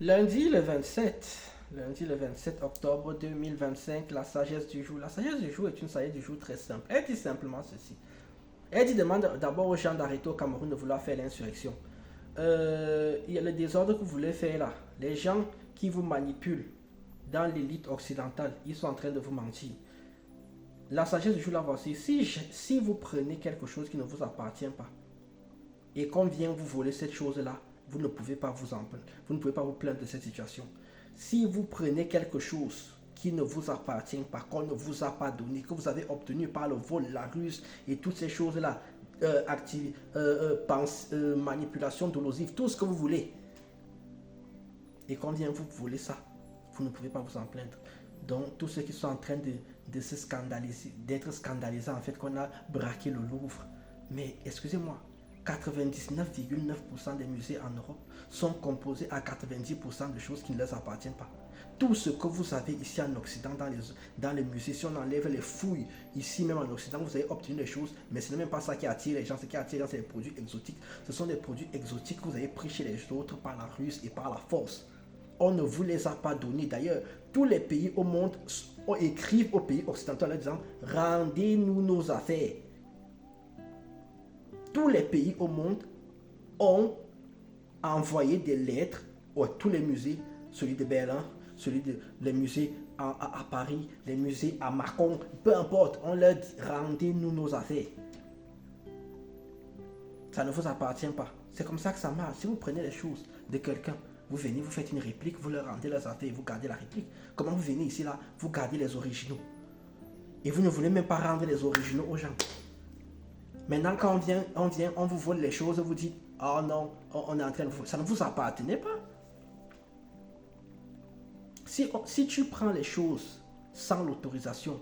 Lundi le 27 octobre 2025, la sagesse du jour. La sagesse du jour est une sagesse du jour très simple. Elle dit simplement ceci. Elle dit demande d'abord aux gens d'arrêter au Cameroun de vouloir faire l'insurrection. Il y a le désordre que vous voulez faire là. Les gens qui vous manipulent dans l'élite occidentale, ils sont en train de vous mentir. La sagesse du jour là voici. Si vous prenez quelque chose qui ne vous appartient pas et qu'on vient vous voler cette chose-là, vous ne pouvez pas vous en plaindre. Vous ne pouvez pas vous plaindre de cette situation. Si vous prenez quelque chose qui ne vous appartient pas, qu'on ne vous a pas donné, que vous avez obtenu par le vol, la ruse et toutes ces choses-là, manipulation dolosive, tout ce que vous voulez, et qu'on vient vous voler ça, vous ne pouvez pas vous en plaindre. Donc, tous ceux qui sont en train de se scandaliser, d'être scandalisés en fait qu'on a braqué le Louvre, mais excusez-moi, 99,9% des musées en Europe sont composés à 90% de choses qui ne leur appartiennent pas. Tout ce que vous avez ici en Occident, dans les musées, si on enlève les fouilles, ici même en Occident, vous avez obtenu des choses, mais ce n'est même pas ça qui attire les gens. Ce qui attire les gens, c'est les produits exotiques. Ce sont des produits exotiques que vous avez pris chez les autres par la ruse et par la force. On ne vous les a pas donnés. D'ailleurs, tous les pays au monde écrivent aux pays occidentaux en disant rendez-nous nos affaires. Tous les pays au monde ont envoyé des lettres à tous les musées, celui de Berlin, les musées à Paris, les musées à Macon, peu importe, on leur dit rendez-nous nos affaires. Ça ne vous appartient pas. C'est comme ça que ça marche. Si vous prenez les choses de quelqu'un, vous venez, vous faites une réplique, vous leur rendez leurs affaires et vous gardez la réplique. Comment vous venez ici là, vous gardez les originaux. Et vous ne voulez même pas rendre les originaux aux gens. Maintenant, quand on vous vole les choses, vous dites, oh non, on est en train de vous... Ça ne vous appartenait pas. Si tu prends les choses sans l'autorisation,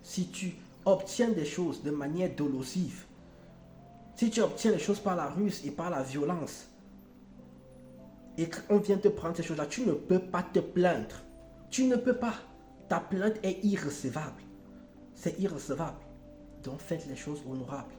si tu obtiens des choses de manière dolosive, si tu obtiens les choses par la ruse et par la violence, et qu'on vient te prendre ces choses-là, tu ne peux pas te plaindre. Tu ne peux pas. Ta plainte est irrecevable. C'est irrecevable. Donc faites les choses honorables.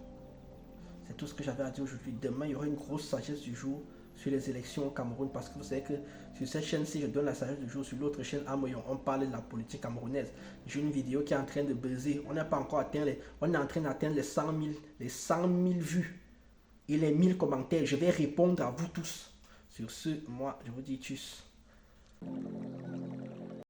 C'est tout ce que j'avais à dire aujourd'hui. Demain, il y aura une grosse sagesse du jour sur les élections au Cameroun parce que vous savez que sur cette chaîne-ci, je donne la sagesse du jour. Sur l'autre chaîne, Amoyon, on parle de la politique camerounaise. J'ai une vidéo qui est en train de buzzer. On n'a pas encore atteint on est en train d'atteindre les 100 000 vues et les 1000 commentaires. Je vais répondre à vous tous. Sur ce, moi, je vous dis tchuss.